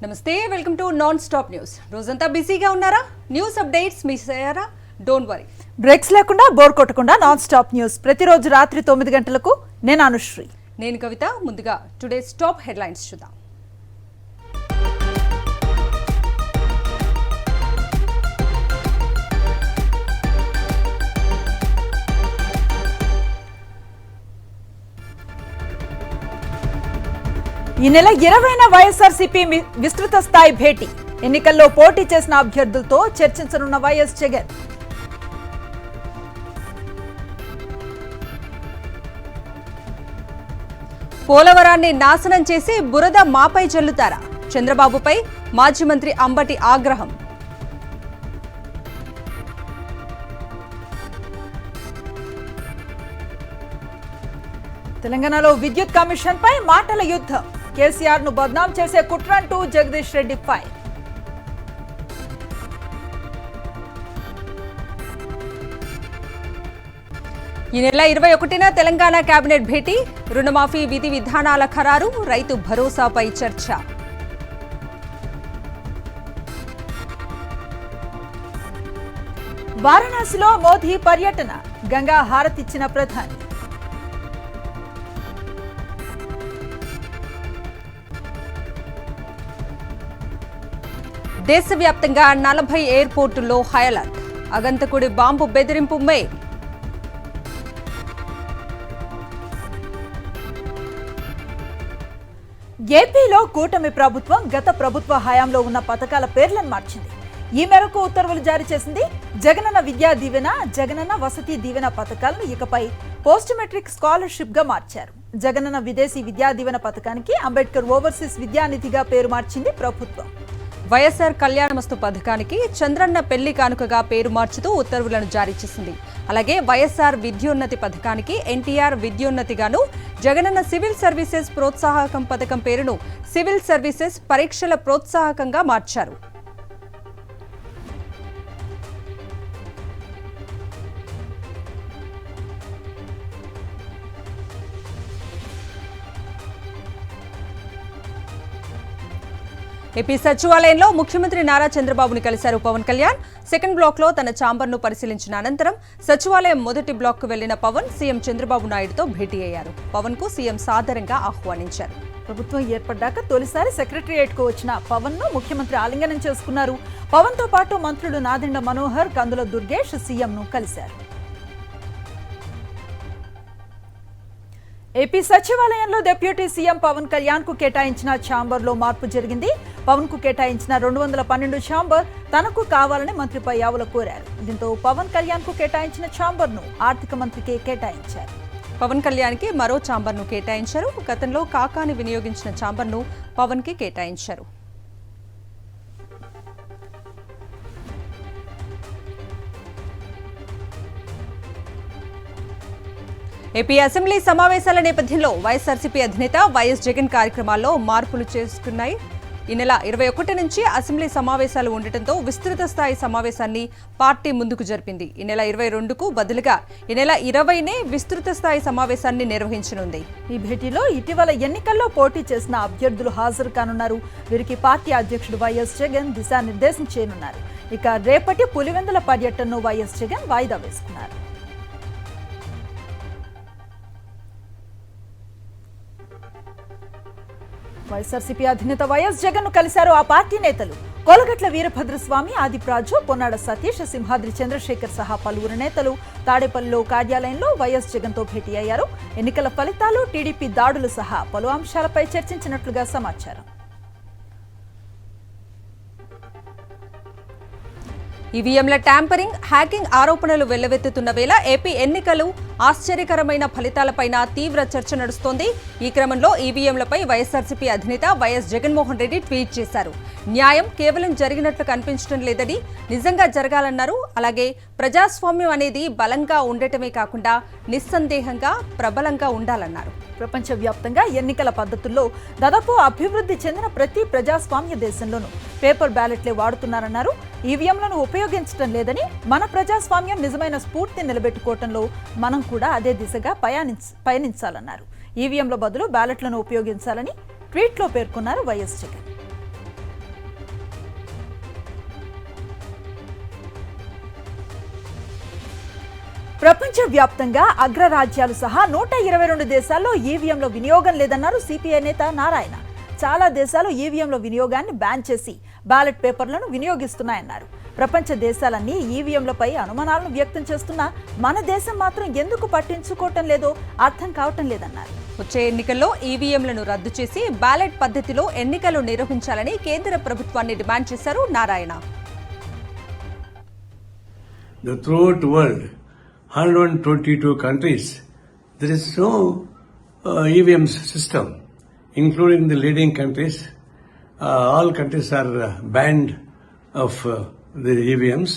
నమస్తే, welcome to non stop news. రోజంతా బిజీగా ఉన్నారా? న్యూస్ అప్డేట్స్ మిస్ అయ్యారా? డోంట్ వరీ, బ్రేక్స్ లేకుండా బోర్ కొట్టకుండా నాన్ స్టాప్ న్యూస్ ప్రతిరోజు రాత్రి 9 గంటలకు. నేను అనుశ్రీ, నేను కవిత. ముందుగా టుడేస్ టాప్ హెడ్లైన్స్ చూద్దాం. ఈ నెల 20న వైఎస్ఆర్సీపీ విస్తృత స్థాయి భేటీ. ఎన్నికల్లో పోటీ చేసిన అభ్యర్థులతో చర్చించనున్న వైఎస్ జగన్. పోలవరాన్ని నాశనం చేసి బురద మాపై చల్లుతారా? చంద్రబాబుపై మాజీ మంత్రి అంబటి ఆగ్రహం. తెలంగాణలో విద్యుత్ కమిషన్ పై మాటల యుద్ధం. కేసీఆర్ ను బద్నాం చేసే కుట్రంటూ జగదీష్ రెడ్డి ఫైర్. ఈ నెల 21న తెలంగాణ కేబినెట్ భేటీ. రుణమాఫీ విధి విధానాల ఖరారు, రైతు భరోసాపై చర్చ. వారణాసిలో మోదీ పర్యటన. గంగా హారతిచ్చిన ప్రధాని. దేశవ్యాప్తంగా 40 ఎయిర్పోర్టుల్లో హై అలర్ట్. అగంతకుడి బాంబు బెదిరింపు మెయిల్. ఏపీలో కూటమి ప్రభుత్వం గత ప్రభుత్వ హయాంలో ఉన్న పథకాల పేర్లను మార్చింది. ఈ మేరకు ఉత్తర్వులు జారీ చేసింది. జగనన్న విద్యా దీవెన, జగనన్న వసతి దీవెన పథకాలను ఇకపై పోస్ట్ మెట్రిక్ స్కాలర్షిప్ గా మార్చారు. జగనన్న విదేశీ విద్యా దీవెన పథకానికి అంబేద్కర్ ఓవర్సీస్ విద్యానిధిగా పేరు మార్చింది ప్రభుత్వం. వైఎస్ఆర్ కళ్యాణమస్తు పథకానికి చంద్రన్న పెళ్లి కానుకగా పేరు మార్చుతూ ఉత్తర్వులను జారీ చేసింది. అలాగే వైఎస్ఆర్ విద్యోన్నతి పథకానికి ఎన్టీఆర్ విద్యోన్నతిగాను, జగనన్న సివిల్ సర్వీసెస్ ప్రోత్సాహకం పథకం పేరును సివిల్ సర్వీసెస్ పరీక్షల ప్రోత్సాహకంగా మార్చారు. ఏపీ సచివాలయంలో ముఖ్యమంత్రి నారా చంద్రబాబుని కలిశారు పవన్ కళ్యాణ్. సెకండ్ బ్లాక్ లో తన ఛాంబర్ ను పరిశీలించిన అనంతరం సచివాలయం మొదటి బ్లాక్ కు వెళ్లిన పవన్ సీఎం చంద్రబాబు నాయుడుతో భేటీ అయ్యారు. పవన్ కు సీఎం సాదరంగా ఆహ్వానించారు. ప్రభుత్వం ఏర్పడ్డాక తొలిసారి సెక్రటరియేట్ కు వచ్చిన పవన్ ను ముఖ్యమంత్రి ఆలింగనం చేసుకున్నారు. పవన్ తో పాటు మంత్రులు నాదెండ్ల మనోహర్, కందుల దుర్గేష్ సీఎం ను కలిశారు. ఏపీ సచివాలయంలో డిప్యూటీ సీఎం పవన్ కళ్యాణ్ కు కేటాయించిన ఛాంబర్ లో మార్పు జరిగింది. పవన్ కు కేటాయించిన 212 ఛాంబర్ తనకు కావాలని మంత్రి పయ్యావుల కోరారు. దీంతో పవన్ కళ్యాణ్ కు కేటాయించిన ఛాంబర్ ను ఆర్థిక మంత్రికి కేటాయించారు. పవన్ కళ్యాణ్ కి మరో ఛాంబర్ ను కేటాయించారు. గతంలో కాకాని వినియోగించిన ఛాంబర్ ను పవన్ కి కేటాయించారు. ఏపీ అసెంబ్లీ సమావేశాల నేపథ్యంలో వైఎస్ఆర్సీపీ అధినేత వైఎస్ జగన్ కార్యక్రమాల్లో మార్పులు చేసుకున్నాయి. ఈ నెల 21 నుంచి అసెంబ్లీ సమావేశాలు ఉండటంతో విస్తృత స్థాయి సమావేశాన్ని పార్టీ ముందుకు జరిపింది. ఈ నెల 22కు బదులుగా ఈ నెల 20నే విస్తృత స్థాయి సమావేశాన్ని నిర్వహించనుంది. ఈ భేటీలో ఇటీవల ఎన్నికల్లో పోటీ చేసిన అభ్యర్థులు హాజరు కానున్నారు. వీరికి పార్టీ అధ్యక్షుడు వైఎస్ జగన్ దిశానిర్దేశం చేయనున్నారు. ఇక రేపటి పులివెందుల పర్యటనను వైఎస్ జగన్ వాయిదా వేసుకున్నారు. వైఎస్ఆర్సీపీ అధినేత వైఎస్ జగన్ ను కలిశారు ఆ పార్టీ నేతలు. కోలగట్ల వీరభద్రస్వామి, ఆదిప్రాజు, పొన్నాడ సతీష్, సింహాద్రి చంద్రశేఖర్ సహా పలువురు నేతలు తాడేపల్లిలో కార్యాలయంలో వైఎస్ జగన్ తో భేటీ అయ్యారు. ఎన్నికల ఫలితాలు, టీడీపీ దాడులు సహా పలు అంశాలపై చర్చించినట్లుగా సమాచారం. ఈవీఎంల ట్యాంపరింగ్, హ్యాకింగ్ ఆరోపణలు వెల్లువెత్తుతున్న వేళ ఏపీ ఎన్నికలు ఆశ్చర్యకరమైన ఫలితాలపైన తీవ్ర చర్చ నడుస్తోంది. ఈ క్రమంలో ఈవీఎంలపై వైఎస్ఆర్సీపీ అధినేత వైఎస్ జగన్మోహన్ రెడ్డి ట్వీట్ చేశారు. న్యాయం కేవలం జరిగినట్లు కనిపించడం లేదని, నిజంగా జరగాలన్నారు. అలాగే ప్రజాస్వామ్యం అనేది బలంగా ఉండటమే కాకుండా నిస్సందేహంగా ప్రబలంగా ఉండాలన్నారు. ప్రపంచవ్యాప్తంగా ఎన్నికల పద్ధతుల్లో దాదాపు అభివృద్ధి చెందిన ప్రతి ప్రజాస్వామ్య దేశంలోనూ పేపర్ బ్యాలెట్లే వాడుతున్నారన్నారు. ఈవీఎంలను ఉపయోగించడం లేదని, మన ప్రజాస్వామ్యం నిజమైన స్ఫూర్తి నిలబెట్టుకోవటంలో మనం కూడా అదే దిశగా పయనించాలన్నారు. ఈవీఎంల బదులు బ్యాలెట్లను ఉపయోగించాలని ట్వీట్లో పేర్కొన్నారు వైఎస్ జగన్. ప్రపంచవ్యాప్తంగా అగ్రరాజ్యాలు సహా 122 దేశాల్లో ఈవీఎంల వినియోగం లేదన్నారు సిపిఐ నేత నారాయణ. చాలా దేశాలు ఈవీఎంల వినియోగాన్ని బ్యాన్ చేసి బ్యాలెట్ పేపర్లను వినియోగిస్తున్నాయన్నారు. ప్రపంచ దేశాలన్నీ ఈవీఎంలపై అనుమానాలను వ్యక్తం చేస్తున్నా మన దేశం మాత్రం ఎందుకు పట్టించుకోవటం లేదో అర్థం కావటం లేదన్నారు. వచ్చే ఎన్నికల్లో ఈవీఎంలను రద్దు చేసి బ్యాలెట్ పద్ధతిలో ఎన్నికలు నిర్వహించాలని కేంద్ర ప్రభుత్వాన్ని డిమాండ్ చేశారు Narayana. Throughout the world, 122 countries, there is no EVM system, including the leading countries. All countries are banned of the EVMs,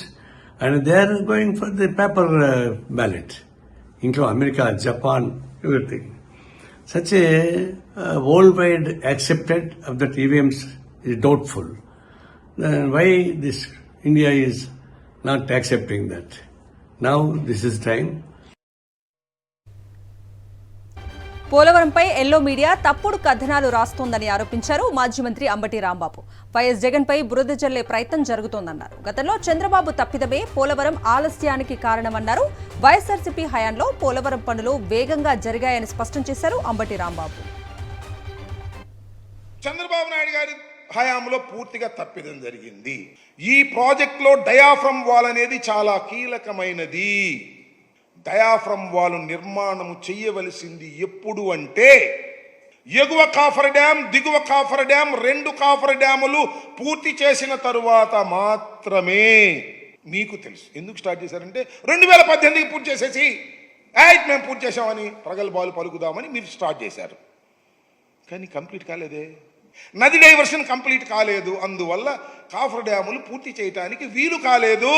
and they are going for the paper ballot, including America, Japan, everything. Such a worldwide accepted of that EVMs is doubtful. Then why this India is not accepting that? Now this is time. పోలవరంపై yellow media తప్పుడు కథనాలు రాస్తోందని ఆరోపించారు మాజీ మంత్రి Ambati Rambabu. YS Jagan పై బురద జల్లే ప్రయత్నం జరుగుతోందన్నారు. గతంలో చంద్రబాబు తప్పిదమే పోలవరం ఆలస్యానికి కారణమన్నారు. వైఎస్ఆర్సీపీ హయాంలో పోలవరం పనులు వేగంగా జరిగాయని స్పష్టం చేశారు అంబటి రాంబాబు. చంద్రబాబు నాయుడు గారి హయాంలో పూర్తిగా తప్పిదం జరిగింది. ఈ ప్రాజెక్టులో డయాఫ్రమ్ వాల్ అనేది చాలా కీలకమైనది. డయాఫ్రమ్ వాల్ నిర్మాణం చేయవలసింది ఎప్పుడు అంటే ఎగువ కాఫర్ డ్యాం, దిగువ కాఫర్ డ్యాం, 2 కాఫర్ డ్యాములు పూర్తి చేసిన తరువాత మాత్రమే. మీకు తెలుసు ఎందుకు స్టార్ట్ చేశారంటే 2018కి పూర్తి చేసేసి మేము పూర్తి చేసామని ప్రగల్భాలు పలుకుదామని మీరు స్టార్ట్ చేశారు. కానీ కంప్లీట్ కాలేదే. నది డైవర్షన్ కంప్లీట్ కాలేదు. అందువల్ల కాఫర్ డ్యాములు పూర్తి చేయడానికి వీలు కాలేదు.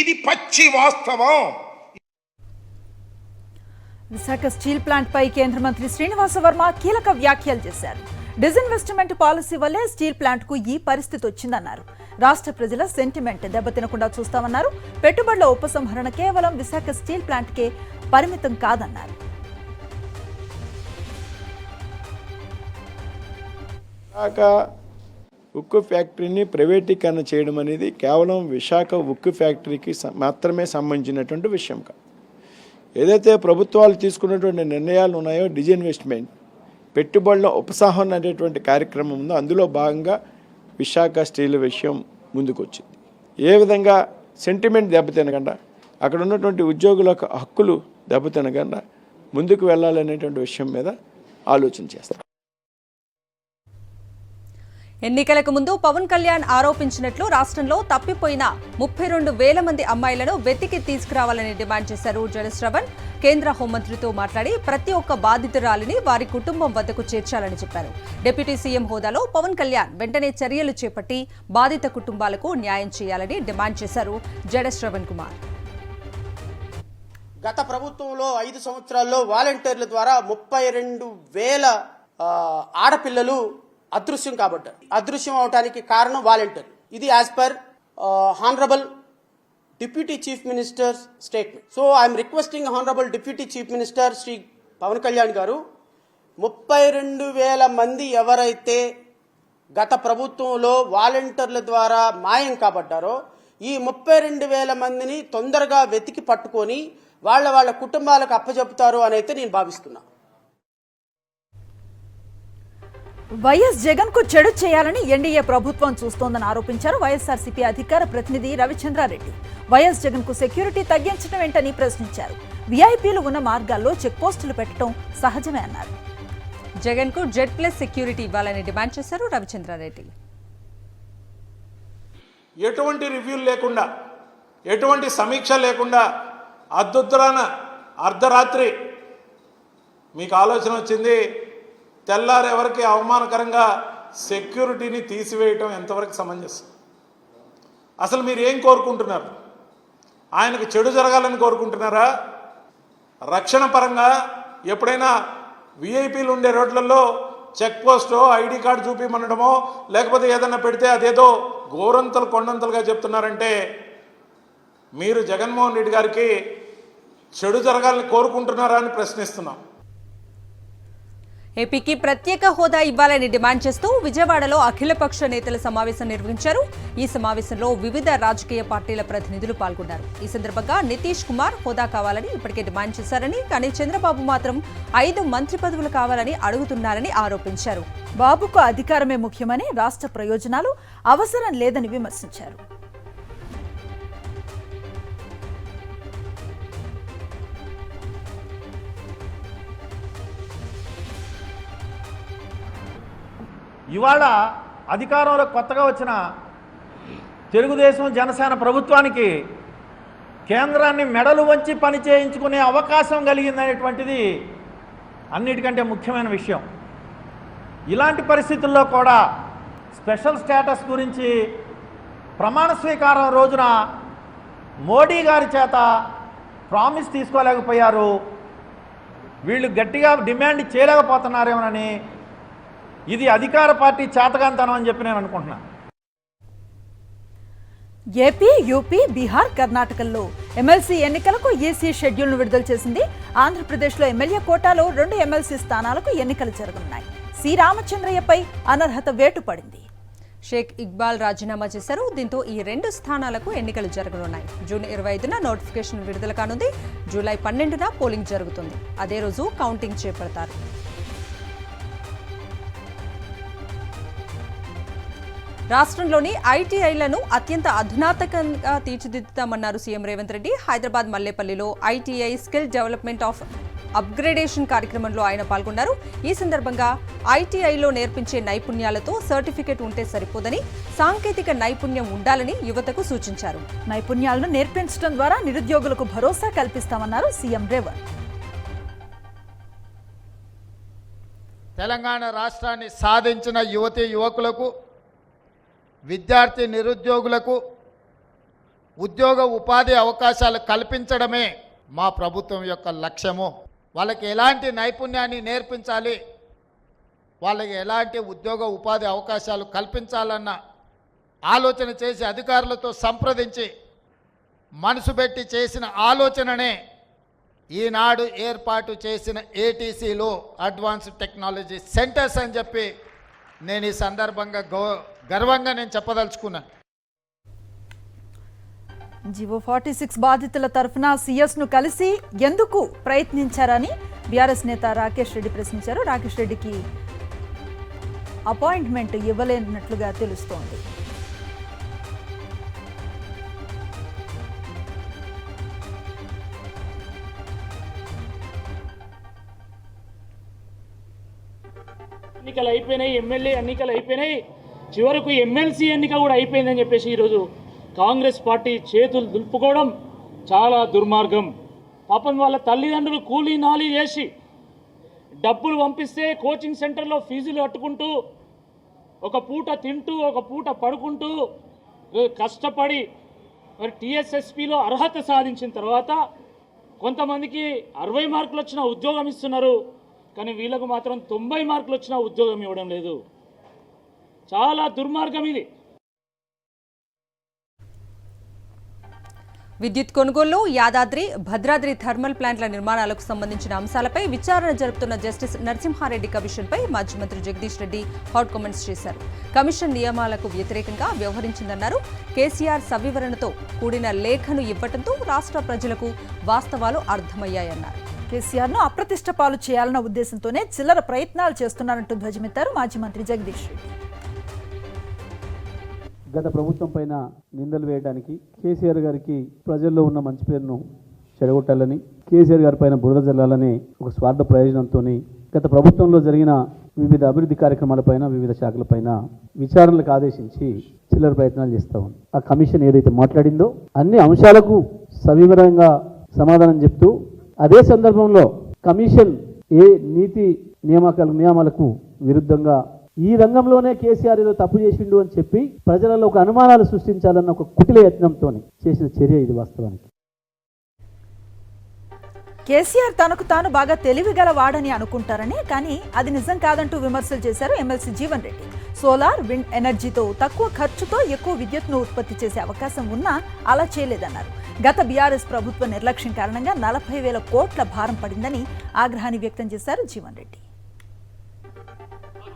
ఇది పచ్చి వాస్తవం. విశాఖ స్టీల్ ప్లాంట్ పై కేంద్ర మంత్రి శ్రీనివాస వర్మ కీలక వ్యాఖ్యలు చేశారు. డిజిన్వెస్ట్మెంట్ పాలసీ వల్లే స్టీల్ ప్లాంట్ కు ఈ పరిస్థితి వచ్చిందన్నారు. రాష్ట్ర ప్రజల సెంటిమెంట్ దెబ్బతినకుండా చూస్తామన్నారు. పెట్టుబడుల ఉపసంహరణ కేవలం విశాఖ స్టీల్ ప్లాంట్ కే పరిమితం కాదన్నారు. విశాఖ ఉక్కు ఫ్యాక్టరీని ప్రైవేటీకరణ చేయడం అనేది కేవలం విశాఖ ఉక్కు ఫ్యాక్టరీకి మాత్రమే సంబంధించినటువంటి విషయం కాదు. ఏదైతే ప్రభుత్వాలు తీసుకున్నటువంటి నిర్ణయాలు ఉన్నాయో, డిజిన్వెస్ట్మెంట్, పెట్టుబడుల ఉపసంహరణ అనేటువంటి కార్యక్రమం ఉందో అందులో భాగంగా విశాఖ స్టీల్ విషయం ముందుకు వచ్చింది. ఏ విధంగా సెంటిమెంట్ దెబ్బతినకుండా, అక్కడ ఉన్నటువంటి ఉద్యోగుల హక్కులు దెబ్బతినకుండా ముందుకు వెళ్ళాలనేటువంటి విషయం మీద ఆలోచన చేస్తారు. ఎన్నికలకు ముందు పవన్ కళ్యాణ్ ఆరోపించినట్లు రాష్ట్రంలో తప్పిపోయిన 32,000 మంది అమ్మాయిలను వెతికి తీసుకురావాలని డిమాండ్ చేశారు జయశ్రవణ్. కేంద్ర హోంమంత్రితో మాట్లాడి ప్రతి ఒక్క బాధితురాలిని వారి కుటుంబం వద్దకు చేర్చాలని చెప్పారు. డిప్యూటీ సీఎం హోదాలో పవన్ కళ్యాణ్ వెంటనే చర్యలు చేపట్టి బాధిత కుటుంబాలకు న్యాయం చేయాలని డిమాండ్ చేశారు జయశ్రవణ్ కుమార్. గత ప్రభుత్వంలో 5 సంవత్సరాల్లో వాలంటీర్ల ద్వారా 32,000 ఆడపిల్లలు అదృశ్యం కాబట్టారు. అదృశ్యం అవడానికి కారణం వాలంటీర్. ఇది as per honourable deputy chief minister statement. So I'm requesting honourable deputy chief minister Shri Pawan Kalyan గారు, 32,000 మంది ఎవరైతే గత ప్రభుత్వంలో వాలంటీర్ల ద్వారా మాయం కాబట్టారో ఈ 32,000 మందిని తొందరగా వెతికి పట్టుకొని వాళ్ళ కుటుంబాలకు అప్పచెప్తారు అని అయితే నేను భావిస్తున్నా. వైఎస్ జగన్ కు చెడు చేయాలని ఎన్డీఏ ప్రభుత్వం చూస్తోందని ఆరోపించారు వైఎస్ఆర్సీపీ అధికార ప్రతినిధి రవిచంద్రారెడ్డి. వైఎస్ జగన్ కు సెక్యూరిటీ తగ్గించడం ఏంటని ప్రశ్నించారు. వీఐపీలు ఉన్న మార్గాల్లో చెక్ పోస్టులు పెట్టడం సహజమే అన్నారు. జగన్ కు జెడ్+ సెక్యూరిటీ ఇవ్వాలని డిమాండ్ చేశారు రవిచంద్రారెడ్డి. ఎటువంటి రివ్యూలు లేకుండా, ఎటువంటి సమీక్ష లేకుండా అర్ధరాన అర్ధరాత్రి మీకు ఆలోచన వచ్చింది, తెల్లారు ఎవరికి అవమానకరంగా సెక్యూరిటీని తీసివేయటం ఎంతవరకు సమంజసం? అసలు మీరు ఏం కోరుకుంటున్నారు? ఆయనకు చెడు జరగాలని కోరుకుంటున్నారా? రక్షణ పరంగా ఎప్పుడైనా విఐపీలు ఉండే రోడ్లలో చెక్ పోస్టో ఐడి కార్డు చూపిమనడమో లేకపోతే ఏదన్నా పెడితే అదేదో గోరంతలు కొండంతలుగా చెప్తున్నారంటే మీరు జగన్మోహన్ రెడ్డి గారికి చెడు జరగాలని కోరుకుంటున్నారా అని ప్రశ్నిస్తున్నాం. ఏపీకి ప్రత్యేక హోదా ఇవ్వాలని డిమాండ్ చేస్తూ విజయవాడలో అఖిలపక్ష నేతల సమావేశం నిర్వహించారు. ఈ సమావేశంలో వివిధ రాజకీయ పార్టీల ప్రతినిధులు పాల్గొన్నారు. ఈ సందర్భంగా నితీష్ కుమార్ హోదా కావాలని ఇప్పటికే డిమాండ్ చేశారని, కానీ చంద్రబాబు మాత్రం 5 మంత్రి పదవులు కావాలని అడుగుతున్నారని ఆరోపించారు. బాబుకు అధికారమే ముఖ్యమని, రాష్ట్ర ప్రయోజనాలు అవసరం లేదని విమర్శించారు. ఇవాళ అధికారంలో కొత్తగా వచ్చిన తెలుగుదేశం జనసేన ప్రభుత్వానికి కేంద్రాన్ని మెడలు వంచి పని చేయించుకునే అవకాశం కలిగిందనేటువంటిది అన్నిటికంటే ముఖ్యమైన విషయం. ఇలాంటి పరిస్థితుల్లో కూడా స్పెషల్ స్టేటస్ గురించి ప్రమాణ స్వీకారం రోజున మోడీ గారి చేత ప్రామిస్ తీసుకోలేకపోయారు. వీళ్ళు గట్టిగా డిమాండ్ చేయలేకపోతున్నారేమోనని, ఇది అధికార పార్టీ చేతగాంతనం అని చెప్పి నేను అనుకుంటున్నాను. ఏపీ, యూపీ, బీహార్, కర్ణాటకల్లో ఎమ్మెల్సీ ఎన్నికలకు ఈసీ షెడ్యూల్ను విడుదల చేసింది. ఆంధ్రప్రదేశ్లో ఎమ్మెల్యే కోటాలో 2 ఎమ్మెల్సీ స్థానాలకు ఎన్నికలు జరగనున్నాయి. సి రామచంద్రయ్యపై అనర్హత వేటు పడింది. షేక్ ఇక్బాల్ రాజీనామా చేశారు. దీంతో ఈ 2 స్థానాలకు ఎన్నికలు జరగనున్నాయి. జూన్ 25న నోటిఫికేషన్ విడుదల కానుంది. జూలై 12న పోలింగ్ జరుగుతుంది. అదే రోజు కౌంటింగ్ చేపడతారు. రాష్ట్రంలోని ఐటీఐలను అత్యంత అధునాతకంగా తీర్చిదిద్దుతామన్నారు సీఎం రేవంత్ రెడ్డి. హైదరాబాద్ మల్లేపల్లిలో ITI skill development of upgradation కార్యక్రమంలో ఆయన పాల్గొన్నారు. ఈ సందర్భంగా ఐటీఐలో నేర్పించే నైపుణ్యాలతో సర్టిఫికెట్ ఉంటే సరిపోదని, సాంకేతిక నైపుణ్యం ఉండాలని యువతకు సూచించారు. నైపుణ్యాలను నేర్పించడం ద్వారా నిరుద్యోగులకు భరోసా కల్పిస్తామన్నారు సీఎం రేవంత్. తెలంగాణ రాష్ట్రాన్ని సాధించిన యువతీ యువకులకు, విద్యార్థి నిరుద్యోగులకు ఉద్యోగ ఉపాధి అవకాశాలు కల్పించడమే మా ప్రభుత్వం యొక్క లక్ష్యము. వాళ్ళకి ఎలాంటి నైపుణ్యాన్ని నేర్పించాలి, వాళ్ళకి ఎలాంటి ఉద్యోగ ఉపాధి అవకాశాలు కల్పించాలన్న ఆలోచన చేసి అధికారులతో సంప్రదించి మనసు పెట్టి చేసిన ఆలోచననే ఈనాడు ఏర్పాటు చేసిన ఏటీసీలో అడ్వాన్స్డ్ టెక్నాలజీ సెంటర్స్ అని చెప్పి నేను ఈ సందర్భంగా గర్వంగా నేను చెప్పదలుచుకున్నాను. జివో 46 బాధితుల తరఫున సీఎస్ ను కలిసి ఎందుకు ప్రయత్నించారని బీఆర్ఎస్ నేత రాకేష్ రెడ్డి ప్రశ్నించారు. రాకేష్ రెడ్డికి అపాయింట్మెంట్ ఇవ్వలేనట్లుగా తెలుస్తోంది. ఎన్నికలు అయిపోయినాయి, ఎమ్మెల్యే ఎన్నికలు అయిపోయినాయి, చివరకు ఎమ్మెల్సీ ఎన్నిక కూడా అయిపోయిందని చెప్పేసి ఈరోజు కాంగ్రెస్ పార్టీ చేతులు దులుపుకోవడం చాలా దుర్మార్గం. పాపం వాళ్ళ తల్లిదండ్రులు కూలీ నాలీ చేసి డబ్బులు పంపిస్తే కోచింగ్ సెంటర్లో ఫీజులు కట్టుకుంటూ, ఒక పూట తింటూ ఒక పూట పడుకుంటూ కష్టపడి మరి టీఎస్ఎస్పీలో అర్హత సాధించిన తర్వాత కొంతమందికి 60 మార్కులు వచ్చిన ఉద్యోగం ఇస్తున్నారు, కానీ వీళ్ళకు మాత్రం 90 మార్కులు వచ్చిన ఉద్యోగం ఇవ్వడం లేదు. చాలా దుర్మార్గం ఇది. విద్యుత్ కొనుగోలు, యాదాద్రి, భద్రాద్రి థర్మల్ ప్లాంట్ల నిర్మాణాలకు సంబంధించిన అంశాలపై విచారణ జరుపుతున్న జస్టిస్ నరసింహారెడ్డి కమిషన్పై మాజీ మంత్రి జగదీష్ రెడ్డి హాట్ కామెంట్స్ చేశారు. కమిషన్ నియమాలకు వ్యతిరేకంగా వ్యవహరించిందన్నారు. కేసీఆర్ సవివరణతో కూడిన లేఖను ఇవ్వడంతో రాష్ట్ర ప్రజలకు వాస్తవాలు అర్థమయ్యాయన్నారు. కేసీఆర్ ను అప్రతిష్ట పాలు చేయాలన్న ఉద్దేశంతోనే చిల్లర ప్రయత్నాలు చేస్తున్నారంటూ ధ్వజమెత్తారు మాజీ మంత్రి జగదీష్ రెడ్డి. గత ప్రభుత్వం పైన నిందలు వేయడానికి, కేసీఆర్ గారికి ప్రజల్లో ఉన్న మంచి పేరును చెడగొట్టాలని, కేసీఆర్ గారి పైన బురద జల్లాలని ఒక స్వార్థ ప్రయోజనంతో గత ప్రభుత్వంలో జరిగిన వివిధ అభివృద్ధి కార్యక్రమాలపైన, వివిధ శాఖలపైన విచారణలకు ఆదేశించి చిల్లర ప్రయత్నాలు చేస్తూ ఉంది. ఆ కమిషన్ ఏదైతే మాట్లాడిందో అన్ని అంశాలకు సవివరంగా సమాధానం చెప్తూ, అదే సందర్భంలో కమిషన్ ఏ నీతి నియామాలకు విరుద్ధంగా ఈ రంగంలోనే కేసీఆర్ ఏదో తప్పు చేసిండు అని చెప్పి ప్రజలలో ఒక అనుమానాలు సృష్టించాలన్న ఒక కుటిల యత్నంతో చేసిన చర్య ఇది వాస్తవానికి. కేసీఆర్ తనకు తాను బాగా తెలివిగల వాడని అనుకుంటారని, కానీ అది నిజం కాదంటూ విమర్శలు చేశారు MLC Jeevan Reddy. Solar, wind ఎనర్జీతో తక్కువ ఖర్చుతో ఎక్కువ విద్యుత్ను ఉత్పత్తి చేసే అవకాశం ఉన్నా అలా చేయలేదన్నారు. గత బీఆర్ఎస్ ప్రభుత్వ నిర్లక్ష్యం కారణంగా 40,000 కోట్ల భారం పడిందని ఆగ్రహాన్ని వ్యక్తం చేశారు జీవన్ రెడ్డి.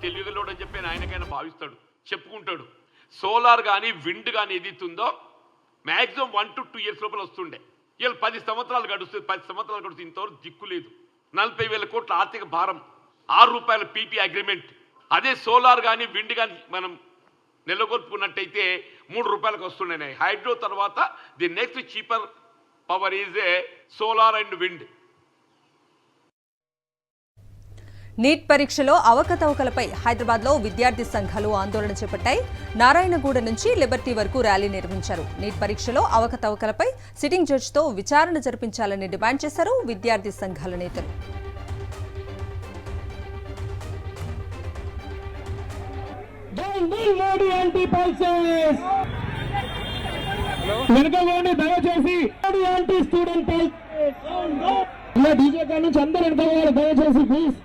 తెలివిగలోడు అని చెప్పి ఆయనకైనా భావిస్తాడు, చెప్పుకుంటాడు. సోలార్ కానీ విండ్ కానీ ఏదైతుందో మ్యాక్సిమం 1 to 2 years లోపల వస్తుండే. ఇలా 10 సంవత్సరాలు గడుస్తుంది. 10 సంవత్సరాలు గడుస్తుంది, ఇంతవరకు దిక్కు లేదు. 40,000 కోట్ల ఆర్థిక భారం, ₹6 పీపీ అగ్రిమెంట్. అదే సోలార్ కానీ విండ్ కానీ మనం నెలకొల్పుకున్నట్టయితే ₹3 వస్తున్నాయి. హైడ్రో తర్వాత the next cheaper power is a solar and wind. NEET పరీక్షలో అవకతవకలపై హైదరాబాద్లో విద్యార్థి సంఘాలు ఆందోళన చేపట్టాయి. నారాయణగూడ నుంచి లిబర్టీ వరకు ర్యాలీ నిర్వహించారు. నీట్ పరీక్షలో అవకతవకలపై సిట్టింగ్ జడ్జితో విచారణ జరిపించాలని డిమాండ్ చేశారు విద్యార్థి సంఘాల నేతలు. దయచేసి ప్లీజ్.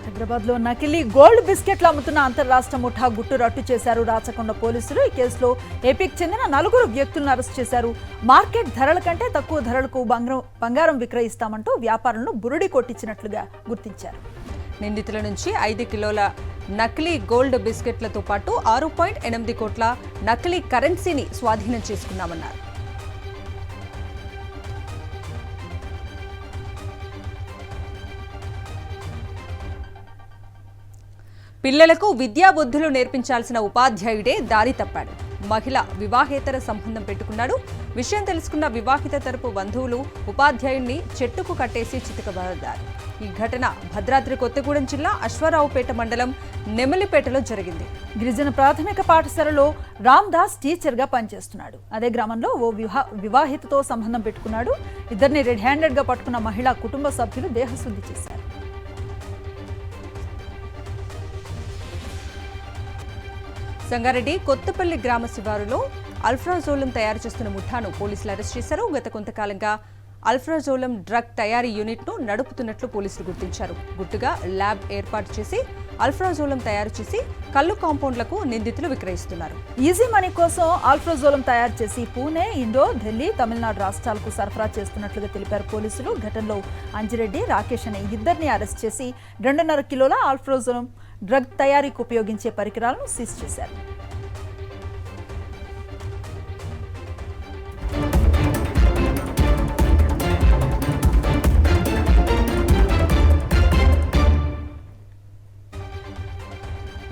హైదరాబాద్ లో నకిలీ గోల్డ్ బిస్కెట్లు అమ్ముతున్న అంతర్రాష్ట్ర ముఠా గుట్టు రట్టు చేశారు రాచకొండ పోలీసులు. ఈ కేసులో ఏపీకి చెందిన 4 వ్యక్తులను అరెస్ట్ చేశారు. మార్కెట్ ధరల కంటే తక్కువ ధరలకు బంగారం విక్రయిస్తామంటూ వ్యాపారులను బురుడి కొట్టించినట్లుగా గుర్తించారు. నిందితుల నుంచి 5 కిలోల నకిలీ గోల్డ్ బిస్కెట్లతో పాటు 6.8 కోట్ల నకిలీ కరెన్సీని స్వాధీనం చేసుకున్నామన్నారు. పిల్లలకు విద్యాబుద్ధులు నేర్పించాల్సిన ఉపాధ్యాయుడే దారి తప్పాడు. మహిళ వివాహేతర సంబంధం పెట్టుకున్నాడు. విషయం తెలుసుకున్న వివాహిత తరపు బంధువులు ఉపాధ్యాయుణ్ణి చెట్టుకు కట్టేసి చితకబడ్డారు. ఈ ఘటన భద్రాద్రి కొత్తగూడెం జిల్లా అశ్వారావుపేట మండలం నెమలిపేటలో జరిగింది. గిరిజన ప్రాథమిక పాఠశాలలో రామ్దాస్ టీచర్గా పనిచేస్తున్నాడు. అదే గ్రామంలో ఓ వివాహితతో సంబంధం పెట్టుకున్నాడు. ఇద్దరిని రెడ్ హ్యాండెడ్గా పట్టుకున్న మహిళా కుటుంబ సభ్యులు దేహశుద్ధి చేశారు. సంగారెడ్డి కొత్తపల్లి గ్రామ శివారులో అల్ఫ్రాజోలం తయారు చేస్తున్న ముఠాను పోలీసులు అరెస్ట్ చేశారు. గత కొంతకాలంగా అల్ఫ్రాజోలం డ్రగ్ తయారీ యూనిట్ను నడుపుతున్నట్లు పోలీసులు గుర్తించారు. గుట్టుగా ల్యాబ్ ఏర్పాటు చేసి అల్ఫ్రాజోలం తయారు చేసి కల్లు కాంపౌండ్లకు నిందితులు విక్రయిస్తున్నారు. ఈజీ మనీ కోసం అల్ఫ్రాజోలం తయారు చేసి పూణే, ఇండోర్, ఢిల్లీ, తమిళనాడు రాష్ట్రాలకు సరఫరా చేస్తున్నట్లుగా తెలిపారు పోలీసులు. ఘటనలో అంజిరెడ్డి, రాకేష్ అనే ఇద్దరిని అరెస్ట్ చేసి 2.5 కిలోల అల్ఫ్రాజోలం డ్రగ్ తయారీకి ఉపయోగించే పరికరాలను సీజ్ చేశారు.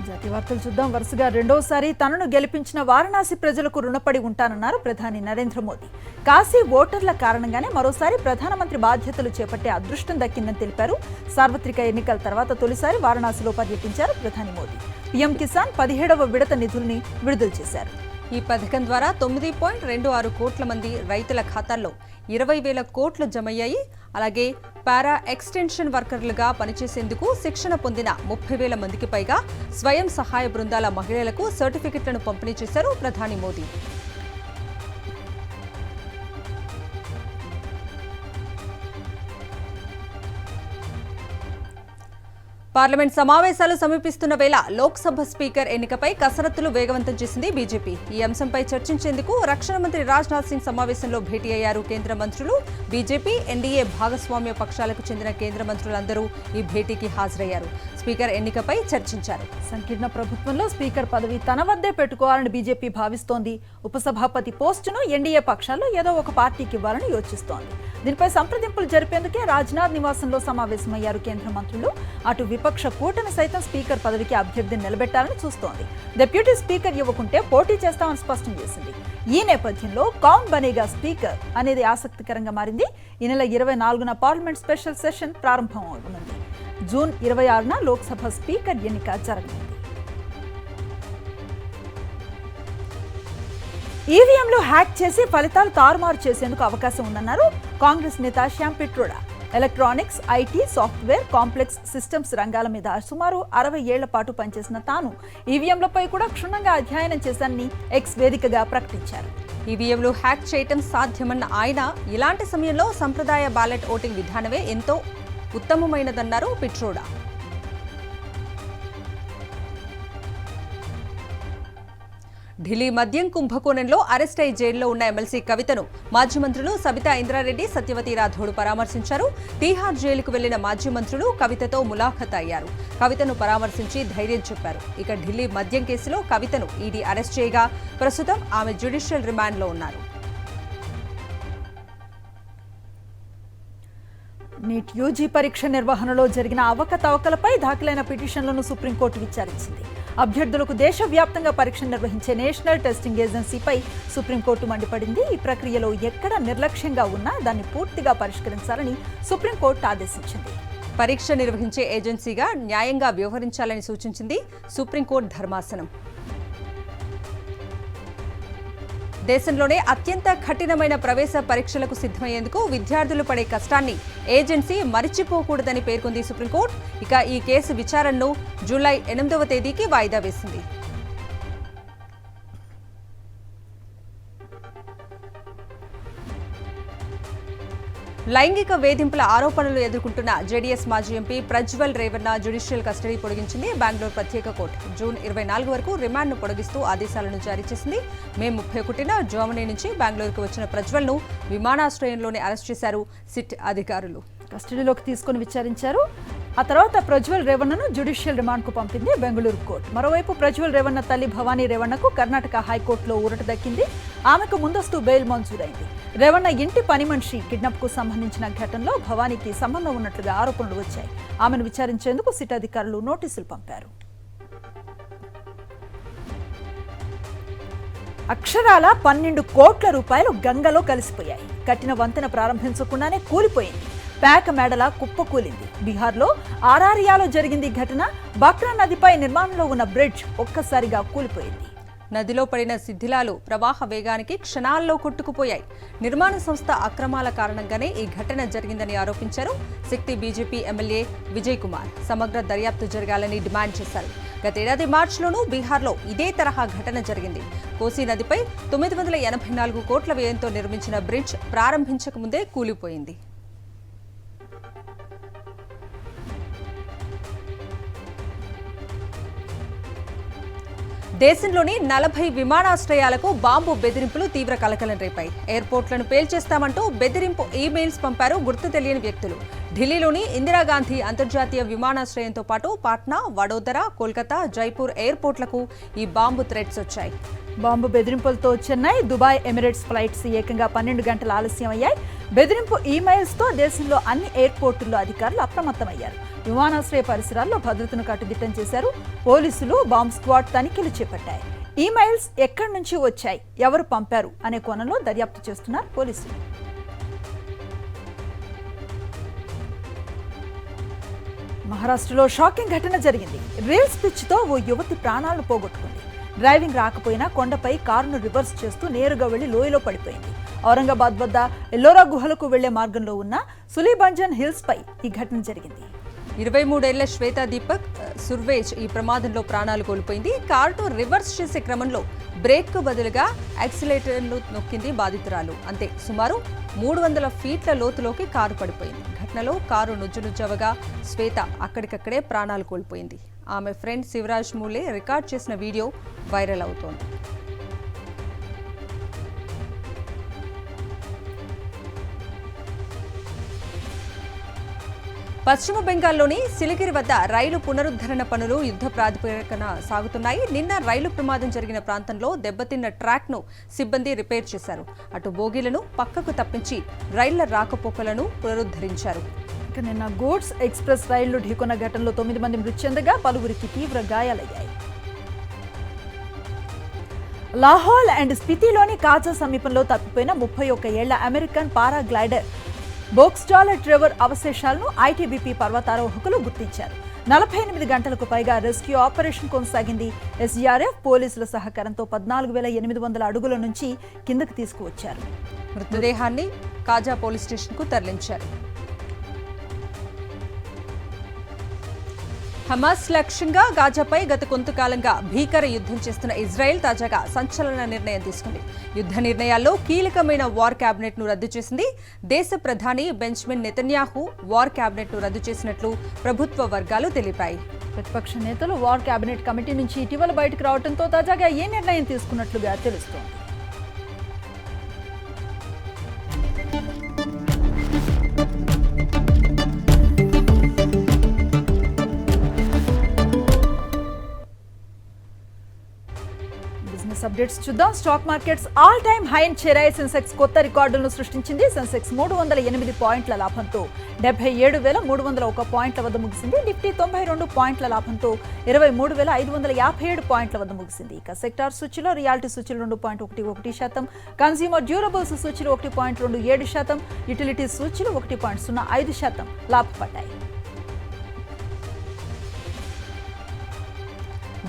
జాతీయ వార్తలు చూద్దాం. వరుసగా రెండోసారి తనను గెలిపించిన వారణాసి ప్రజలకు రుణపడి ఉంటానన్నారు ప్రధాని నరేంద్ర మోదీ. కాశీ ఓటర్ల కారణంగానే మరోసారి ప్రధానమంత్రి బాధ్యతలు చేపట్టే అదృష్టం దక్కిందని తెలిపారు. సార్వత్రిక ఎన్నికల తర్వాత తొలిసారి వారణాసిలో పర్యటించారు ప్రధాని మోదీ. పీఎం కిసాన్ 17వ విడత నిధుల్ని విడుదల చేశారు. ఈ పథకం ద్వారా 9.26 కోట్ల మంది రైతుల ఖాతాల్లో 20,000 కోట్లు జమయ్యాయి. అలాగే పారా ఎక్స్టెన్షన్ వర్కర్లుగా పనిచేసేందుకు శిక్షణ పొందిన 30,000 మందికి పైగా స్వయం సహాయ బృందాల మహిళలకు సర్టిఫికెట్లను పంపిణీ చేశారు ప్రధాని మోదీ. పార్లమెంట్ సమావేశాలు సమీపిస్తున్న వేళ లోక్సభ స్పీకర్ ఎన్నికపై కసరత్తులు వేగవంతం చేసింది బీజేపీ. ఈ అంశంపై చర్చించేందుకు రక్షణ మంత్రి రాజ్నాథ్ సింగ్ సమావేశంలో భేటీ అయ్యారు కేంద్ర మంత్రులు. బీజేపీ, ఎన్డీఏ భాగస్వామ్య పక్షాలకు చెందిన కేంద్ర మంత్రులందరూ ఈ భేటీకి హాజరయ్యారు. స్పీకర్ ఎన్నికపై చర్చించారు. సంకీర్ణ ప్రభుత్వంలో స్పీకర్ పదవి తన వద్దే పెట్టుకోవాలని బీజేపీ భావిస్తోంది. ఉపసభాపతి పోస్టును ఎన్డీఏ పక్షాల్లో ఏదో ఒక పార్టీకి ఇవ్వాలని యోచిస్తోంది. దీనిపై సంప్రదింపులు జరిపేందుకే రాజ్నాథ్ నివాసంలో సమావేశమయ్యారు కేంద్ర మంత్రులు. అటు విపక్ష కూటమి సైతం స్పీకర్ పదవికి అభ్యర్థిని నిలబెట్టాలని చూస్తోంది. డిప్యూటీ స్పీకర్ ఇవ్వకుంటే పోటీ చేస్తామని స్పష్టం చేసింది. ఈ నేపథ్యంలో కౌన్ బనేగా స్పీకర్ అనేది ఆసక్తికరంగా మారింది. ఈ నెల 24న పార్లమెంట్ స్పెషల్ సెషన్ ప్రారంభం అవుతుంది. జూన్ 26న లోక్సభ స్పీకర్ ఎన్నిక జరగనుంది. ఈవీఎంలు హ్యాక్ చేసి ఫలితాలు తారుమారు చేసేందుకు అవకాశం ఉందన్నారు కాంగ్రెస్ నేత Shyam Pitroda. Electronics, IT, software, complex systems రంగాల మీద సుమారు 60 ఏళ్ల పాటు పనిచేసిన తాను ఈవీఎంలపై కూడా క్షుణ్ణంగా అధ్యయనం చేశానని ఎక్స్ వేదికగా ప్రకటించారు. ఈవీఎంలు హ్యాక్ చేయటం సాధ్యమన్న ఆయన ఇలాంటి సమయంలో సంప్రదాయ బ్యాలెట్ ఓటింగ్ విధానమే ఎంతో ఉత్తమమైనదన్నారు పిట్రోడా. ఢిల్లీ మద్యం కుంభకోణంలో అరెస్ట్ అయి జైల్లో ఉన్న ఎమ్మెల్సీ కవితను మాజీ మంత్రులు సబితా ఇంద్రారెడ్డి, సత్యవతి రాథోడ్ పరామర్శించారు. తీహార్ జైలుకు వెళ్లిన మాజీ మంత్రులు కవితతో ములాఖత్ అయ్యారు. కవితను పరామర్శించి ధైర్యం చెప్పారు. ఇక ఢిల్లీ మద్యం కేసులో కవితను ఈడీ అరెస్ట్ చేయగా ప్రస్తుతం ఆమె జ్యుడిషియల్ రిమాండ్లో ఉన్నారు. నీట్ యూజీ పరీక్ష నిర్వహణలో జరిగిన అవకతవకలపై దాఖలైన పిటిషన్లను సుప్రీంకోర్టు విచారించింది. అభ్యర్థులకు దేశవ్యాప్తంగా పరీక్ష నిర్వహించే నేషనల్ టెస్టింగ్ ఏజెన్సీపై సుప్రీంకోర్టు మండిపడింది. ఈ ప్రక్రియలో ఎక్కడ నిర్లక్ష్యంగా ఉన్నా దాన్ని పూర్తిగా పరిష్కరించాలని సుప్రీంకోర్టు ఆదేశించింది. పరీక్ష నిర్వహించే ఏజెన్సీగా న్యాయంగా వ్యవహరించాలని సూచించింది సుప్రీంకోర్టు ధర్మాసనం. దేశంలోనే అత్యంత కఠినమైన ప్రవేశ పరీక్షలకు సిద్ధమయ్యేందుకు విద్యార్థులు పడే కష్టాన్ని ఏజెన్సీ మరిచిపోకూడదని పేర్కొంది సుప్రీంకోర్టు. ఇక ఈ కేసు విచారణను జూలై 8వ తేదీకి వాయిదా వేసింది. లైంగిక వేధింపుల ఆరోపణలు ఎదుర్కొంటున్న జేడీఎస్ మాజీ MP Prajwal Revanna judicial custody పొడిగించింది బెంగళూరు ప్రత్యేక కోర్టు. జూన్ 24 వరకు రిమాండ్ను పొడిగిస్తూ ఆదేశాలను జారీ చేసింది. మే 31న జర్మనీ నుంచి బెంగళూరుకు వచ్చిన ప్రజ్వల్ను విమానాశ్రయంలోనే అరెస్ట్ చేశారు సిట్ అధికారులు. కస్టడీలోకి తీసుకుని విచారించారు. ఆ తర్వాత ప్రజ్వల్ రేవన్నను జ్యుడిషియల్ రిమాండ్కు పంపింది బెంగళూరు కోర్టు. మరోవైపు ప్రజ్వల్ రేవన్న తల్లి భవానీ రేవన్నకు కర్ణాటక హైకోర్టులో ఊరట దక్కింది. ఆమెకు ముందస్తు బెయిల్ మంజూరైంది. రేవన్న ఇంటి పని మనిషి కిడ్నాప్కు సంబంధించిన ఘటనలో భవానీకి సంబంధం ఉన్నట్లుగా ఆరోపణలు వచ్చాయి. ఆమెను విచారించేందుకు సిట్ అధికారులు నోటీసులు పంపారు. అక్షరాల 12 కోట్ల రూపాయలు గంగలో కలిసిపోయాయి. కట్టిన వంతెన ప్రారంభించకుండానే కూలిపోయింది. ప్యాక మేడల కుప్పకూలింది. బీహార్లో ఆరారియాలో జరిగింది ఘటన. బక్రా నదిపై నిర్మాణంలో ఉన్న బ్రిడ్జ్ ఒక్కసారిగా కూలిపోయింది. నదిలో పడిన శిథిలాలు ప్రవాహ వేగానికి క్షణాల్లో కొట్టుకుపోయాయి. నిర్మాణ సంస్థ అక్రమాల కారణంగానే ఈ ఘటన జరిగిందని ఆరోపించారు. శక్తి బీజేపీ ఎమ్మెల్యే విజయ్ కుమార్ సమగ్ర దర్యాప్తు జరగాలని డిమాండ్ చేశారు. గతేడాది మార్చిలోనూ బీహార్లో ఇదే తరహా ఘటన జరిగింది. కోసీ నదిపై 984 కోట్ల వ్యయంతో నిర్మించిన బ్రిడ్జ్ ప్రారంభించకముందే కూలిపోయింది. దేశంలోని 40 విమానాశ్రయాలకు బాంబు బెదిరింపులు తీవ్ర కలకలం రేపాయి. ఎయిర్పోర్ట్లను పేల్చేస్తామంటూ బెదిరింపు ఈమెయిల్స్ పంపారు గుర్తు తెలియని వ్యక్తులు. ఢిల్లీలోని ఇందిరాగాంధీ అంతర్జాతీయ విమానాశ్రయంతో పాటు పాట్నా, వడోదర, కోల్కతా, జైపూర్ ఎయిర్పోర్ట్లకు ఈ బాంబు థ్రెట్స్ వచ్చాయి. బాంబు బెదిరింపులతో చెన్నై, దుబాయ్, ఎమిరేట్స్ ఫ్లైట్స్ ఏకంగా 12 గంటల ఆలస్యం అయ్యాయి. బెదిరింపు ఈమెయిల్స్తో దేశంలో అన్ని ఎయిర్పోర్టుల్లో అధికారులు అప్రమత్తమయ్యారు. విమానాశ్రయ పరిసరాల్లో భద్రతను కట్టుదిట్టం చేశారు. పోలీసులు బాంబ్ స్క్వాడ్ తనిఖీలు చేపట్టాయి. ఈమెయిల్స్ ఎక్కడి నుంచి వచ్చాయి, ఎవరు పంపారు అనే కోణంలో దర్యాప్తు చేస్తున్నారు పోలీసులు. మహారాష్ట్రలో షాకింగ్ ఘటన జరిగింది. రీల్స్ పిచ్చితో ఓ యువతి ప్రాణాలను పోగొట్టుకుంది. డ్రైవింగ్ రాకపోయినా కొండపై కారును రివర్స్ చేస్తూ నేరుగా వెళ్లి లోయలో పడిపోయింది. ఔరంగాబాద్ వద్ద ఎల్లోరా గుహలకు వెళ్లే మార్గంలో ఉన్న సులీబంజన్ హిల్స్ పై ఈ ఘటన జరిగింది. 23 ఏళ్ల శ్వేతా దీపక్ సుర్వేజ్ ఈ ప్రమాదంలో ప్రాణాలు కోల్పోయింది. కారును రివర్స్ చేసే క్రమంలో బ్రేక్కు బదులుగా యాక్సిలేటర్ను నొక్కింది బాధితురాలు. అంతే, సుమారు 300 ఫీట్ల లోతులోకి కారు పడిపోయింది. ఘటనలో కారు నుజ్జునుజ్జవగా శ్వేత అక్కడికక్కడే ప్రాణాలు కోల్పోయింది. ఆమె ఫ్రెండ్ శివరాజ్ మూలే రికార్డ్ చేసిన వీడియో వైరల్ అవుతోంది. పశ్చిమ బెంగాల్లోని సిలిగిరి వద్ద రైలు పునరుద్ధరణ పనులు యుద్ధ ప్రాతిపదికన సాగుతున్నాయి. నిన్న రైలు ప్రమాదం జరిగిన ప్రాంతంలో దెబ్బతిన్న ట్రాక్ను సిబ్బంది రిపేర్ చేశారు. అటు బోగీలను పక్కకు తప్పించి రైళ్ల రాకపోకలను పునరుద్ధరించారు. నిన్న గూడ్స్ ఎక్స్ప్రెస్ రైళ్లు ఢీకొన్న ఘటనలో 9 మంది మృతి చెందగా పలువురికి తీవ్ర గాయాలయ్యాయి. లాహోల్ అండ్ స్పితిలోని కాజా సమీపంలో తప్పిపోయిన 31 ఏళ్ల అమెరికన్ పారాగ్లైడర్ బోక్స్టాలర్ ట్రెవర్ అవశేషాలను ఐటీబీపీ పర్వతారోహకులు గుర్తించారు. 48 గంటలకు పైగా రెస్క్యూ ఆపరేషన్ కొనసాగింది. ఎస్డీఆర్ఎఫ్ పోలీసుల సహకారంతో 14,800 అడుగుల నుంచి కిందకు తీసుకువచ్చారు. మృతదేహాన్ని కాజా పోలీస్ స్టేషన్కు తరలించారు. హమాస్ లక్ష్యంగా గాజాపై గత కొంతకాలంగా భీకర యుద్ధం చేస్తున్న ఇజ్రాయెల్ తాజాగా సంచలన నిర్ణయం తీసుకుంది. యుద్ధ నిర్ణయాల్లో కీలకమైన వార్ క్యాబినెట్ను రద్దు చేసింది. దేశ ప్రధాని బెంజమిన్ నెతన్యాహు వార్ క్యాబినెట్ను రద్దు చేసినట్లు ప్రభుత్వ వర్గాలు తెలిపాయి. ప్రతిపక్ష నేతలు వార్ కేబినెట్ కమిటీ నుంచి ఇటీవల బయటకు రావడంతో తాజాగా ఏ నిర్ణయం తీసుకున్నట్లుగా తెలుస్తోంది. బిజినెస్ అప్డేట్స్ చూద్దాం. Stock markets all time high చేరాయి. సెన్సెక్స్ కొత్త రికార్డులను సృష్టించింది. సెన్సెక్స్ 308 పాయింట్ల లాభంతో 77,301 పాయింట్ల వద్ద ముగిసింది. నిఫ్టీ 92 పాయింట్ల లాభంతో 23,557 పాయింట్ల వద్ద ముగిసింది. ఇక సెక్టార్ సూచీలో రియాలిటీ సూచీలు 2.11%, కన్స్యూమర్ డ్యూరబుల్స్ సూచీలు 1.27%, యుటిలిటీ సూచీలు 1.05% లాభపడ్డాయి.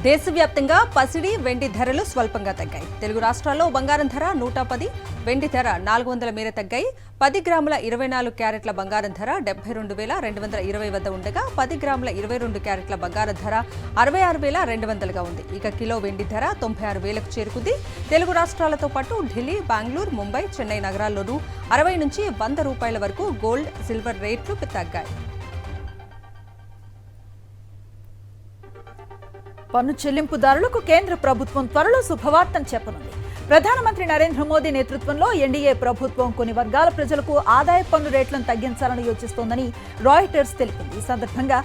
దేశవ్యాప్తంగా పసిడి వెండి ధరలు స్వల్పంగా తగ్గాయి. తెలుగు రాష్ట్రాల్లో బంగారం ధర 110, వెండి ధర 400 మేర తగ్గాయి. 10 గ్రాముల 24 క్యారెట్ల బంగారం ధర 72,220 వద్ద ఉండగా 10 గ్రాముల 22 క్యారెట్ల బంగారం ధర 66,200గా ఉంది. ఇక కిలో వెండి ధర 96,000కు చేరుకుంది. తెలుగు రాష్ట్రాలతో పాటు ఢిల్లీ, బెంగళూరు, ముంబై, చెన్నై నగరాల్లోనూ 60 నుంచి 100 రూపాయల వరకు గోల్డ్, సిల్వర్ రేట్లు తగ్గాయి. పన్ను చెల్లింపుదారులకు కేంద్ర ప్రభుత్వం త్వరలో శుభవార్తను చెప్పనుంది. ప్రధానమంత్రి నరేంద్ర మోదీ నేతృత్వంలో ఎన్డీఏ ప్రభుత్వం కొన్ని వర్గాల ప్రజలకు ఆదాయ పన్ను రేట్లను తగ్గించాలని యోచిస్తోందని రాయిటర్స్ తెలిపింది. ఈ సందర్భంగా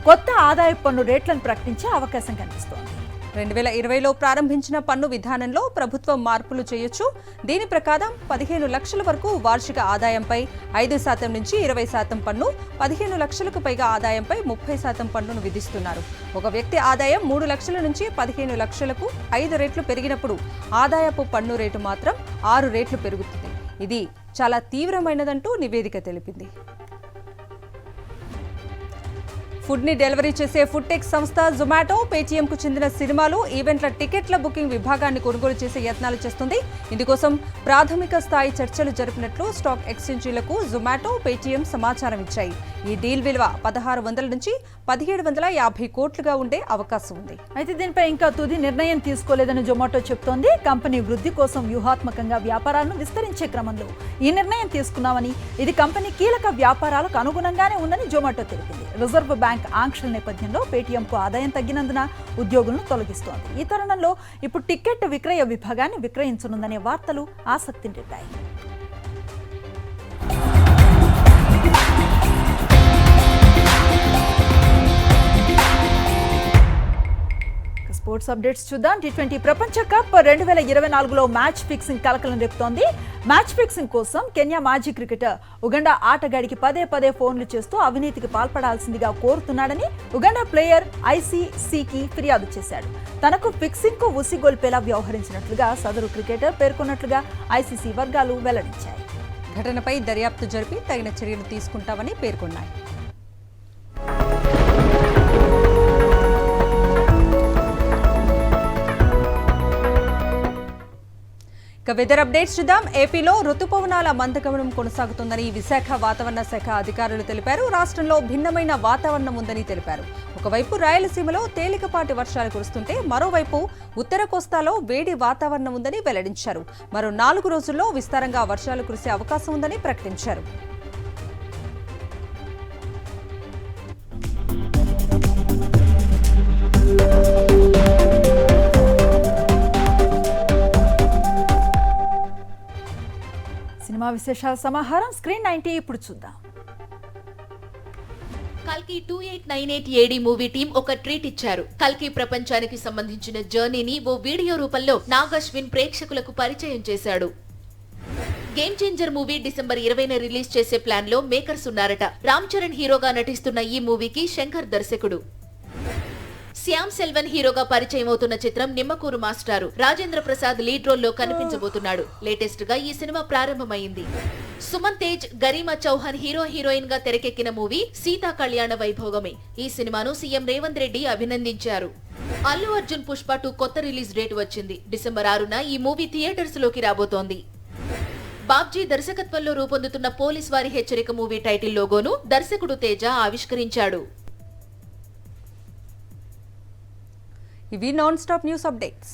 కొత్త ఆదాయ పన్ను రేట్లను ప్రకటించే అవకాశం కనిపిస్తోంది. 2020లో ప్రారంభించిన పన్ను విధానంలో ప్రభుత్వం మార్పులు చేయొచ్చు. దీని ప్రకారం 15 లక్షల వరకు వార్షిక ఆదాయంపై 5% నుంచి 20% పన్ను, 15 లక్షలకు పైగా ఆదాయంపై 30% పన్నును విధిస్తున్నారు. ఒక వ్యక్తి ఆదాయం 3 లక్షల నుంచి 15 లక్షలకు 5 రెట్లు పెరిగినప్పుడు ఆదాయపు పన్ను రేటు మాత్రం 6 రెట్లు పెరుగుతుంది. ఇది చాలా తీవ్రమైనదంటూ నివేదిక తెలిపింది. ఫుడ్ ని డెలివరీ చేసే ఫుడ్ టెక్ సంస్థ జొమాటో పేటీఎంకు చెందిన సినిమాలు, ఈవెంట్ల టికెట్ల బుకింగ్ విభాగాన్ని కొనుగోలు చేసే యత్నాలు చేస్తుంది. ఇందుకోసం ప్రాథమిక స్థాయి చర్చలు జరిపినట్లు స్టాక్ ఎక్స్చేంజీలకు జొమాటో, పేటీఎం సమాచారం ఇచ్చాయి. ఈ డీల్ విలువ 1,600 నుంచి 1,750 కోట్లుగా ఉండే అవకాశం ఉంది. అయితే దీనిపై ఇంకా తుది నిర్ణయం తీసుకోలేదని జొమాటో చెబుతోంది. కంపెనీ వృద్ధి కోసం వ్యూహాత్మకంగా వ్యాపారాలను విస్తరించే క్రమంలో ఈ నిర్ణయం తీసుకున్నామని, ఇది కంపెనీ కీలక వ్యాపారాలకు అనుగుణంగానే ఉందని జొమాటో తెలిపింది. రిజర్వ్ బ్యాంక్ ఆంక్షల నేపథ్యంలో పేటీఎంకు ఆదాయం తగ్గినందున ఉద్యోగులను తొలగిస్తోంది. ఈ తరుణంలో ఇప్పుడు టికెట్ విక్రయ విభాగాన్ని విక్రయించనుందనే వార్తలు ఆసక్తిని రేపాయి. స్పోర్ట్స్ అప్డేట్స్ చూద్దాం. T20 ప్రపంచ కప్ 2024లో మ్యాచ్ ఫిక్సింగ్ కలకలం రేపుతోంది. మ్యాచ్ ఫిక్సింగ్ కోసం కెన్యా మాజీ క్రికెటర్ ఉగండా ఆటగాడికి పదే ఫోన్లు చేస్తూ అవినీతికి పాల్పడాల్సిందిగా కోరుతున్నాడని ఉగండా ప్లేయర్ ICCకి ఫిర్యాదు చేశాడు. తనకు ఫిక్సింగ్ కు ఉసిగొల్పేలా వ్యవహరించినట్లుగా సదరు క్రికెటర్ పేర్కొన్నట్లుగా ICC వర్గాలు వెల్లడించాయి. ఘటనపై దర్యాప్తు జరిపి తగిన చర్యలు తీసుకుంటామని పేర్కొన్నాయి. వెదర్ అప్డేట్స్ చూద్దాం. ఏపీలో రుతుపవనాల మందగమనం కొనసాగుతుందని విశాఖ వాతావరణ శాఖ అధికారులు తెలిపారు. రాష్ట్రంలో భిన్నమైన వాతావరణం ఉందని తెలిపారు. ఒకవైపు రాయలసీమలో తేలికపాటి వర్షాలు కురుస్తుంటే మరోవైపు ఉత్తర కోస్తాలో వేడి వాతావరణం ఉందని వెల్లడించారు. మరో 4 రోజుల్లో విస్తారంగా వర్షాలు కురిసే అవకాశం ఉందని ప్రకటించారు. సినిమా విశేషాల సమాహారం స్క్రీన్ 90 ఇప్పుడు చూద్దాం. కల్కి 2898 AD మూవీ టీం ఒక ట్రీట్ ఇచ్చారు. కల్కి ప్రపంచానికి సంబంధించిన జర్నీని ఓ వీడియో రూపంలో నాగశ్విన్ ప్రేక్షకులకు పరిచయం చేశాడు. గేమ్ చేంజర్ మూవీ డిసెంబర్ 20న రిలీజ్ చేసే ప్లాన్ లో మేకర్స్ ఉన్నారట. రామ్ చరణ్ హీరోగా నటిస్తున్న ఈ మూవీకి శంకర్ దర్శకుడు. శ్యామ్ సెల్వన్ హీరోగా పరిచయం అవుతున్న చిత్రం నిమ్మకూరు మాస్టారు. రాజేంద్ర ప్రసాద్ లీడ్ రోల్ లో కనిపించబోతున్నాడు. లేటెస్ట్ గా ఈ సినిమా ప్రారంభమైంది. సుమన్ తేజ్, గరీమా చౌహాన్ హీరోయిన్ గా తెరకెక్కిన మూవీ సీతా కళ్యాణ వైభోగమే. ఈ సినిమాను సీఎం రేవంత్ రెడ్డి అభినందించారు. అల్లు అర్జున్ పుష్ప 2 కొత్త రిలీజ్ డేట్ వచ్చింది. డిసెంబర్ 6న ఈ మూవీ థియేటర్స్ లోకి రాబోతోంది. బాబ్జీ దర్శకత్వంలో రూపొందుతున్న పోలీస్ వారి హెచ్చరిక మూవీ టైటిల్ లోగోను దర్శకుడు తేజ ఆవిష్కరించాడు. ఇవి నాన్ స్టాప్ న్యూస్ అప్డేట్స్.